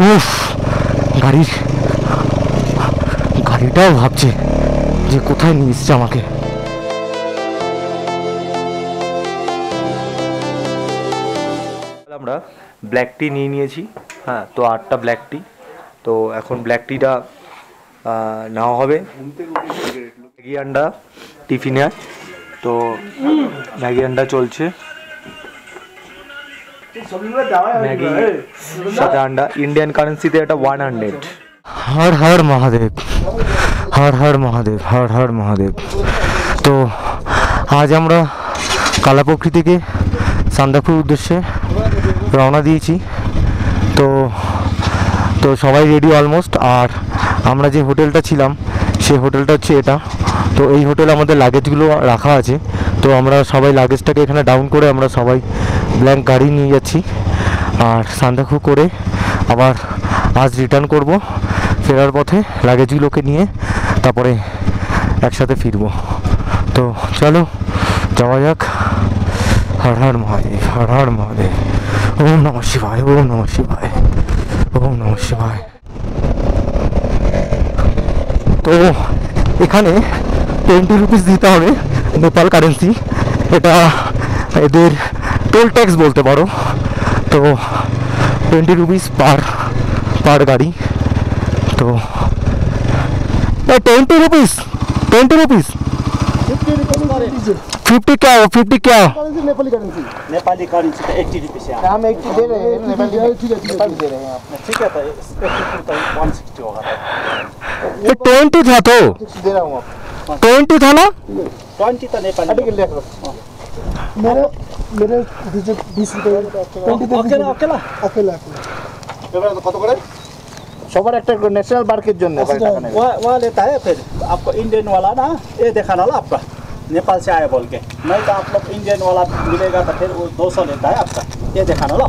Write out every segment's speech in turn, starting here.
উফ, গাড়িটাও ভাবছে যে কোথায় নিয়ে এসছে আমাকে। আমরা ব্ল্যাক টি নিয়ে নিয়েছি, হ্যাঁ, তো 8টা ব্ল্যাক টি। তো এখন ব্ল্যাক টিটা নেওয়া হবে। ম্যাগি আন্ডা টিফিনে, তো ম্যাগি আন্ডা চলছে, ম্যাগি সাথে আন্ডা। ইন্ডিয়ান কারেন্সিতে এটা 100। হর হর মহাদেব, হর হর মহাদেব, হর হর মহাদেব। তো আজ আমরা কালাপোখরি থেকে সান্দাকফুর উদ্দেশ্যে রওনা দিয়েছি। তো সবাই রেডি অলমোস্ট। আর আমরা যে হোটেলটা ছিলাম সেই হোটেলটা হচ্ছে এটা। তো এই হোটেলে আমাদের লাগেজগুলো রাখা আছে। তো আমরা সবাই লাগেজটাকে এখানে ডাউন করে আমরা সবাই ব্ল্যাঙ্ক গাড়ি নিয়ে যাচ্ছি। আর সান্দাকফু করে আবার আজ রিটার্ন করব। ফেরার পথে লাগেজগুলোকে নিয়ে তারপরে একসাথে ফিরবো। তো চলো যাওয়া যাক। হর হর মহাদেব, হর হর মহাদেব, ওম নমঃ শিবায়, ওম নমঃ শিবায়, ওম নমঃ শিবায়। তো এখানে 20 রুপিস দিতে হবে, নেপাল কারেন্সি। এটা এদের টোল ট্যাক্স বলতে পারো। তো 20 রুপিস পার গাড়ি। তো 20 रुपीस 50 क्या हो, 50 क्या हो? नेपाली करेंसी तो 80 रुपीस है। हम 80 दे रहे हैं, नेपाली दे रहे हैं आप। ठीक है, तो 160 होगा। ये 20 था तो दे रहा हूँ आप। 20 था ना? 20 तो नेपाली। मेरे 20 रुपये अकेला अकेला এবারে কত করে? সবার একটা ন্যাশনাল পার্কের জন্য वो लेता है। फिर आपको इंडियन वाला ना ये दिखाना ला आपका नेपाल से आया बोल के, नहीं तो आप लोग इंडियन वाला मिलेगा तो फिर वो 200 लेता है आपका, ये दिखाना ला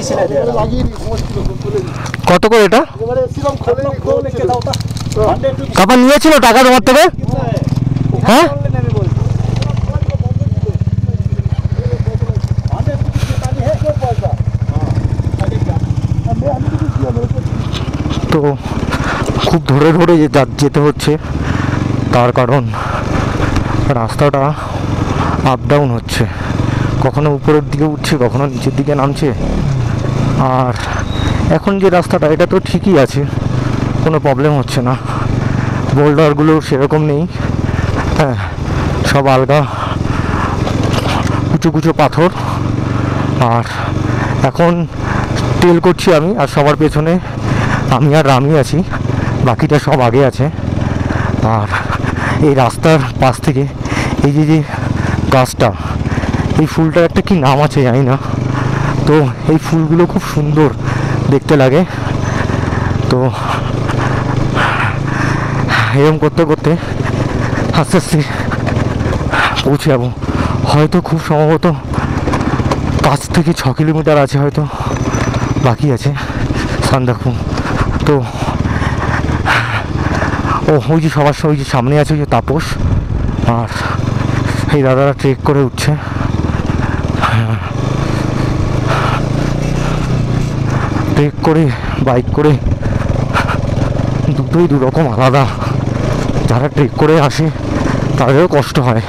इसलिए दे रहा हूं। কত করে এটা? এবারে সিরম खोल के दाও ता 100 रुपीस কাপা নিয়েছিল টাকা তোমার থেকে? হ্যাঁ, তো খুব ধরে ধরে যেতে হচ্ছে, তার কারণ রাস্তাটা আপ ডাউন হচ্ছে, কখনো উপরের দিকে উঠছে, কখনো নিচের দিকে নামছে। আর এখন যে রাস্তাটা এটা তো ঠিকই আছে, কোনো প্রবলেম হচ্ছে না, বোল্ডারগুলো সেরকম নেই, হ্যাঁ, সব আলগা কুচো কুচো পাথর। আর এখন টেল করছি আমি, আর সবার পেছনে আমি আর রামি আছি, বাকিটা সব আগে আছে। আর এই রাস্তার পাশ থেকে এই যে গাছটা, এই ফুলটার একটা কি নাম আছে জানি না, তো এই ফুলগুলো খুব সুন্দর দেখতে লাগে। তো এরম করতে করতে আস্তে আস্তে পৌঁছে যাবো। হয়তো খুব সম্ভবত 5 থেকে 6 কিলোমিটার আছে, হয়তো বাকি আছে সান্দাকফু। তো ওই যে সবার ওই যে সামনে আছে ওই যে তাপস, আর এই দাদারা ট্রেক করে উঠছে। ট্রেক করে বাইক করে দুটোই দুরকম আলাদা। যারা ট্রেক করে আসে তাদেরও কষ্ট হয়,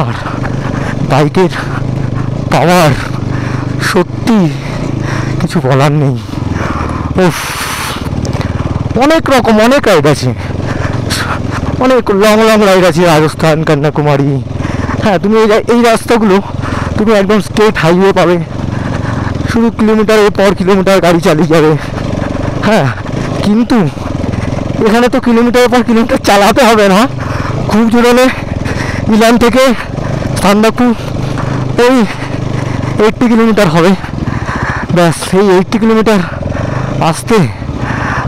আর বাইকের পাওয়ার সত্যি কিছু বলার নেই। উফ, অনেক রকম অনেক রাইড আছে, অনেক লং রাইড আছে, রাজস্থান, কন্যাকুমারী। হ্যাঁ, তুমি এই রাস্তাগুলো তুমি একদম স্টেট হাইওয়ে পাবে, শুধু কিলোমিটারের পর কিলোমিটার গাড়ি চালিয়ে যাবে। হ্যাঁ, কিন্তু এখানে তো কিলোমিটারের পর কিলোমিটার চালাতে হবে না, খুব জোরে ইলাম থেকে সান্দাকফু ওই 80 কিলোমিটার হবে, ব্যাস। এই 80 কিলোমিটার আসতে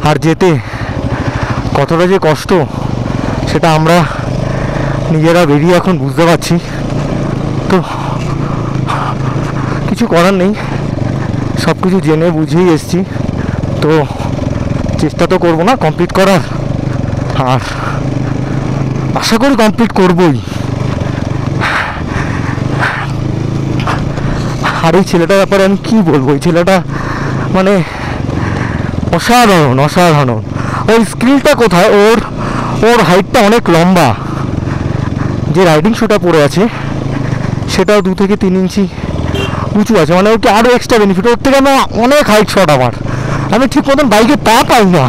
আর যেতে কতটা যে কষ্ট সেটা আমরা নিজেরা বেরিয়ে এখন বুঝতে পারছি। তো কিছু করার নেই, সব কিছু জেনে বুঝেই এসছি, তো চেষ্টা তো করবো না কমপ্লিট করার, আর আশা করি কমপ্লিট করবই। আর এই ছেলেটার ব্যাপারে আমি কী বলবো, এই ছেলেটা মানে অসাধারণ অসাধারণ। ওই স্কিলটা কোথায় ওর, ওর হাইটটা অনেক লম্বা, যে রাইডিং শুটা পরে আছে সেটাও 2 থেকে 3 ইঞ্চি উঁচু আছে, মানে ওটা আরও এক্সট্রা বেনিফিট। ওর থেকে আমার অনেক হাইট শট আমার, আমি ঠিক মতন বাইকে পা পাই না।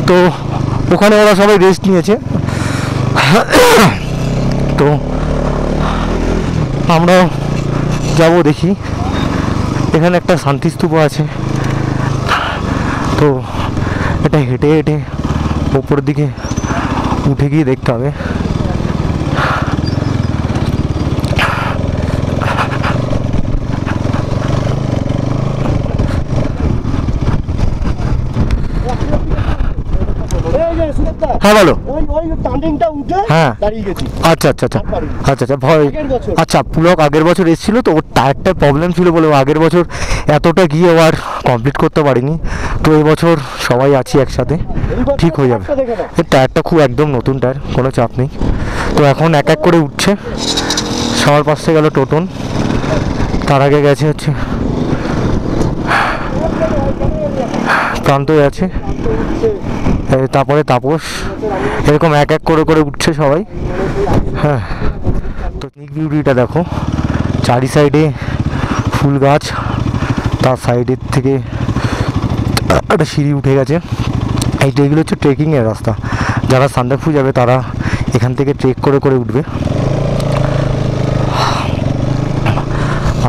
তো ওখানে ওরা সবাই রেস্ট নিয়েছে, তো আমরাও যাবো দেখি। এখানে একটা শান্তিস্তূপ আছে, তো এটা হেঁটে হেঁটে ওপর দিকে উঠে গিয়ে দেখতে হবে। হ্যাঁ বলো। হ্যাঁ আচ্ছা আচ্ছা আচ্ছা আচ্ছা আচ্ছা ভয়। আচ্ছা পুলক আগের বছর এসেছিল, তো ওর টায়ারটার প্রবলেম ছিল বলে ও আগের বছর এতটা গিয়ে ও আর কমপ্লিট করতে পারিনি। তো এবছর সবাই আছি একসাথে, ঠিক হয়ে যাবে। এর টায়ারটা খুব একদম নতুন টায়ার, কোনো চাপ নেই। তো এখন এক এক করে উঠছে। সবার পাশে গেল টোটন, তার আগে গেছে হচ্ছে প্রান্ত আছে, তারপরে তাপস, এরকম এক এক করে করে উঠছে সবাই। হ্যাঁ, তো নিক বিউটিটা দেখো, চারি সাইডে ফুল গাছ, তার সাইডের থেকে একটা সিঁড়ি উঠে গেছে। এইগুলো হচ্ছে ট্রেকিংয়ের রাস্তা, যারা সান্দাকফু যাবে তারা এখান থেকে ট্রেক করে করে উঠবে।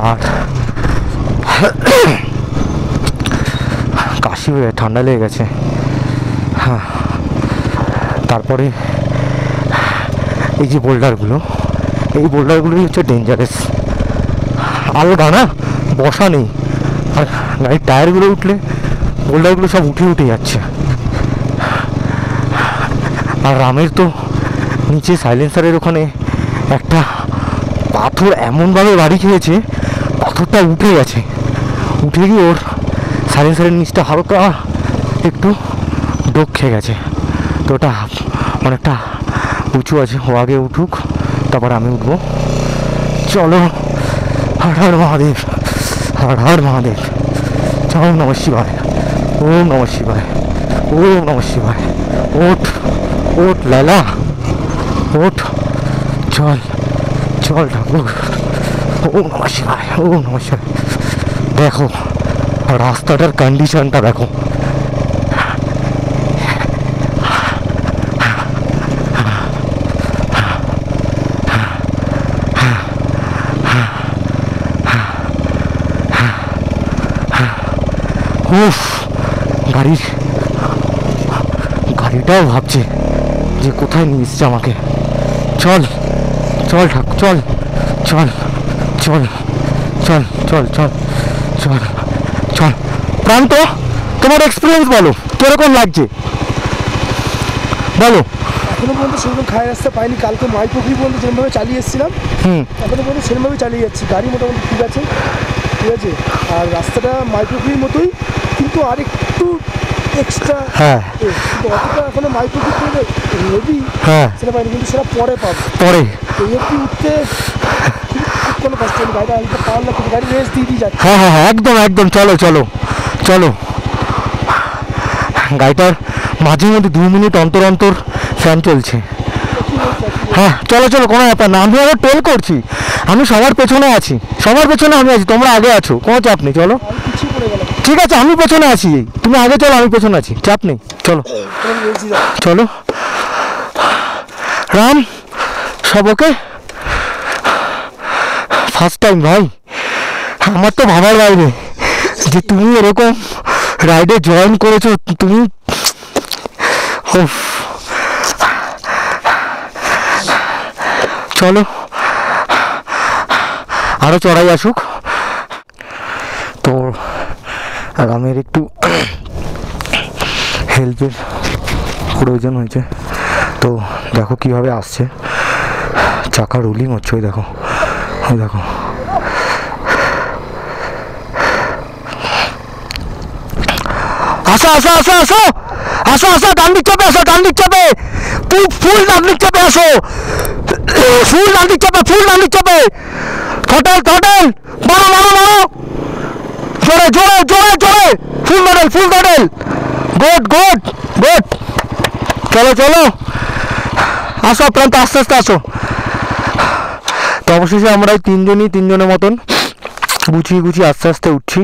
আর কাশি হয়ে ঠান্ডা লেগে গেছে। হ্যাঁ, তারপরে এই যে বোল্ডারগুলো, এই বোল্ডারগুলোই হচ্ছে ডেঞ্জারাস। আলগা না, বসা নেই, আর গাড়ির টায়ারগুলো উঠলে বোল্ডারগুলো সব উঠে উঠে যাচ্ছে। আর রামের তো নিচে সাইলেন্সারের ওখানে একটা পাথর এমনভাবে বাড়ি খেয়েছে, পাথরটা উঠে গেছে, উঠে গিয়ে ওর সাইলেন্সারের নিচটা হালকা একটু ডোক খেয়ে গেছে। তো ওটা অনেকটা উঁচু আছে, ও আগে উঠুক তারপর আমি উঠবো। চলো, হর হর মহাদেব, হর হর মহাদেব, ওম নমঃ শিবায়, ওম নমঃ শিবায়, ওম নমঃ শিবায়। ওঠ ওঠ লালা, ওঠ, চল চল ঠাকুর, ওম নমঃ শিবায়, ওম নমঃ শিবায়। দেখো রাস্তাটার কন্ডিশনটা দেখো, উফ, গাড়িটাও ভাবছে যে কোথায় নিয়ে এসছে আমাকে। চল চল ঠাকুর, চল চল চল চল চল চল চল চল। প্রান্ত, তোমার এক্সপিরিয়েন্স বলো, কিরকম লাগছে বলো। এখনো পর্যন্ত সেরকম খায় রাস্তা পাইনি। কালকে মাইপুকুরি পর্যন্ত যেরকমভাবে চালিয়ে এসেছিলাম, এখনো পর্যন্ত সেরকমভাবে চালিয়ে যাচ্ছি। গাড়ি মোটামুটি ঠিক আছে, ঠিক আছে। আর রাস্তাটা মাইপুকুরির মতোই, কিন্তু আর একটু এক্সট্রা। হ্যাঁ, কিন্তু অতটা এখনো মাইপুকুরি করে হেভি সেটা পাইনি, কিন্তু সেটা পরে পাবো। পরে এই অব্দি উঠতে কোনো কষ্ট নেই, গাড়িটা আলটা পাওয়ার লাগছে, গাড়ি রেস দিয়ে যাচ্ছে। হ্যাঁ হ্যাঁ হ্যাঁ, একদম একদম। চলো চলো চলো। গাড়িটার মাঝে মধ্যে 2 মিনিট অন্তর অন্তর ফ্যান চলছে। হ্যাঁ চলো চলো, কোনো ব্যাপার না। আমি আগে টেল করছি, আমি সবার পেছনে আছি, সবার পেছনে আমি আছি, তোমরা আগে আছো, কোনো চাপ নেই। চলো, ঠিক আছে, আমি পেছনে আছি, তুমি আগে চলো, আমি পেছনে আছি, চাপ নেই। চলো চলো। রাম, সব ওকে? ফার্স্ট টাইম ভাই, আমার তো ভাবার বাইরে যে তুমি এরকম রাইডে জয়েন করেছো। তুমি চলো, আরো চড়াই আসুক। তো রামের একটু হেল্পের প্রয়োজন হয়েছে, তো দেখো কিভাবে আসছে, চাকা রুলিং হচ্ছে, ওই দেখো, ওই দেখো। আসো আসো আসো আসো আসো আসো, ডান দিক চাপে আসো, ডান দিক চাপে, ফুল ডান দিক চাপে আসো, ফুল ডান দিক চাপে, ফুল ডান দিক চাপে, থটল থটল, মারো মারো মারো, জোরে জোরে জোরে, ফুল মডেল ফুল মডেল, গুড গুড গুড। চলো চলো, আসো প্রান্ত, আস্তে আস্তে আসো। তো অবশেষে আমরা এই তিনজনের মতন গুছিয়ে গুছিয়ে আস্তে আস্তে উঠছি।